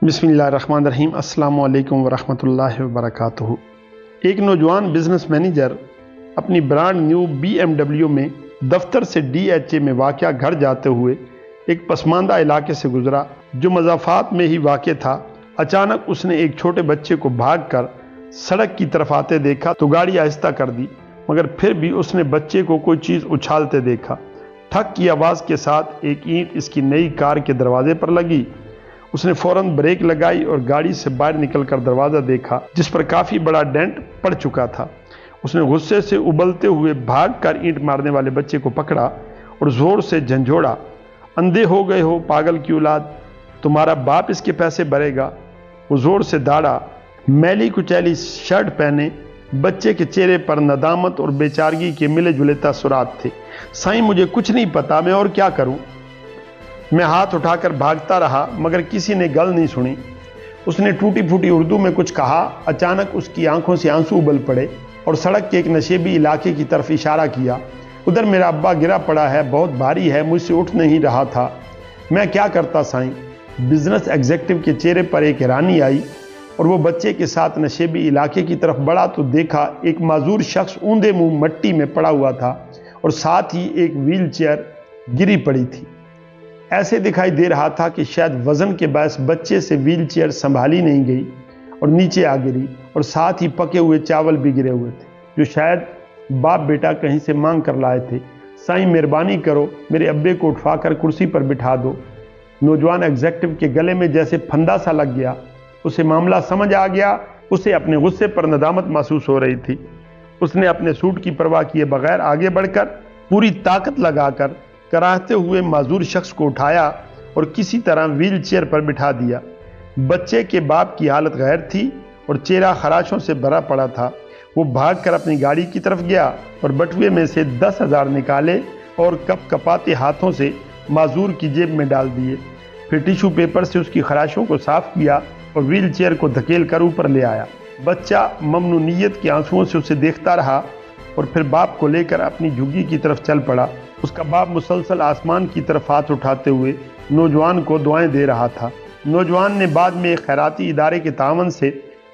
बिस्मिल्लाहिर्रहमानिर्रहीम। अस्सलामु अलैकुम वरहमतुल्लाहि वबरकातुहू। एक नौजवान बिजनेस मैनेजर अपनी ब्रांड न्यू BMW में दफ्तर से DHA में वाक़या घर जाते हुए एक पसमानदा इलाके से गुजरा जो मज़ाफ़ात में ही वाक़ था। अचानक उसने एक छोटे बच्चे को भागकर सड़क की तरफ आते देखा तो गाड़ी आहिस्ता कर दी, मगर फिर भी उसने बच्चे को कोई चीज़ उछालते देखा। ठक की आवाज़ के साथ एक ईंट इसकी नई कार के दरवाजे पर लगी। उसने फौरन ब्रेक लगाई और गाड़ी से बाहर निकलकर दरवाज़ा देखा जिस पर काफ़ी बड़ा डेंट पड़ चुका था। उसने गुस्से से उबलते हुए भागकर ईंट मारने वाले बच्चे को पकड़ा और ज़ोर से झंझोड़ा, अंधे हो गए हो पागल की औलाद, तुम्हारा बाप इसके पैसे भरेगा। वो ज़ोर से दाड़ा। मैली कुचैली शर्ट पहने बच्चे के चेहरे पर नदामत और बेचारगी के मिले जुले तासुरात थे। साईं, मुझे कुछ नहीं पता, मैं और क्या करूं। मैं हाथ उठाकर भागता रहा मगर किसी ने गल नहीं सुनी। उसने टूटी फूटी उर्दू में कुछ कहा। अचानक उसकी आंखों से आंसू उबल पड़े और सड़क के एक नशेबी इलाके की तरफ इशारा किया। उधर मेरा अब्बा गिरा पड़ा है, बहुत भारी है, मुझसे उठ नहीं रहा था। मैं क्या करता साईं। बिजनेस एग्जीक्यूटिव के चेहरे पर एक हैरानी आई और वो बच्चे के साथ नशेबी इलाके की तरफ बढ़ा तो देखा एक माजूर शख्स ऊंधे मुंह मट्टी में पड़ा हुआ था और साथ ही एक व्हील चेयर गिरी पड़ी थी। ऐसे दिखाई दे रहा था कि शायद वजन के बायस बच्चे से व्हील चेयर संभाली नहीं गई और नीचे आ गिरी, और साथ ही पके हुए चावल भी गिरे हुए थे जो शायद बाप बेटा कहीं से मांग कर लाए थे। साईं, मेहरबानी करो, मेरे अब्बे को उठवाकर कुर्सी पर बिठा दो। नौजवान एग्जीक्यूटिव के गले में जैसे फंदा सा लग गया। उसे मामला समझ आ गया। उसे अपने गुस्से पर नदामत महसूस हो रही थी। उसने अपने सूट की परवाह किए बगैर आगे बढ़कर पूरी ताकत लगाकर कराहते हुए माजूर शख्स को उठाया और किसी तरह व्हील चेयर पर बिठा दिया। बच्चे के बाप की हालत गैर थी और चेहरा खराशों से भरा पड़ा था। वो भागकर अपनी गाड़ी की तरफ गया और बटुए में से 10,000 निकाले और कपाते हाथों से माजूर की जेब में डाल दिए। फिर टिश्यू पेपर से उसकी खराशों को साफ किया और व्हील चेयर को धकेल कर ऊपर ले आया। बच्चा ममनूनियत के आंसुओं से उसे देखता रहा और फिर बाप को लेकर अपनी झुग्गी की तरफ चल पड़ा। उसका बाप मुसलसल आसमान की तरफ हाथ उठाते हुए नौजवान को दुआएं दे रहा था। नौजवान ने बाद में एक खैराती इदारे के तावन से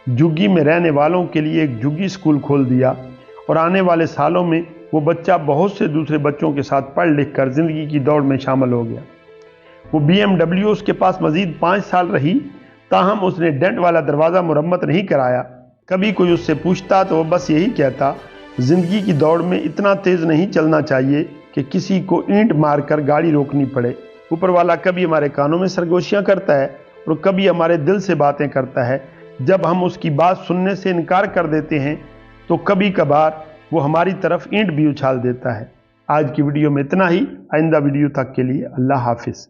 झुग्गी में रहने वालों के लिए एक झुग्गी स्कूल खोल दिया और आने वाले सालों में वो बच्चा बहुत से दूसरे बच्चों के साथ पढ़ लिख कर जिंदगी की दौड़ में शामिल हो गया। वो BMW उसके पास मजीद 5 साल रही, ताहम उसने डेंट वाला दरवाज़ा मुरम्मत नहीं कराया। कभी कोई उससे पूछता तो वो बस यही कहता, जिंदगी की दौड़ में इतना तेज़ नहीं चलना चाहिए कि किसी को ईंट मारकर गाड़ी रोकनी पड़े। ऊपर वाला कभी हमारे कानों में सरगोशियां करता है और कभी हमारे दिल से बातें करता है। जब हम उसकी बात सुनने से इनकार कर देते हैं तो कभी कभार वो हमारी तरफ ईंट भी उछाल देता है। आज की वीडियो में इतना ही। आइंदा वीडियो तक के लिए अल्लाह हाफिज़।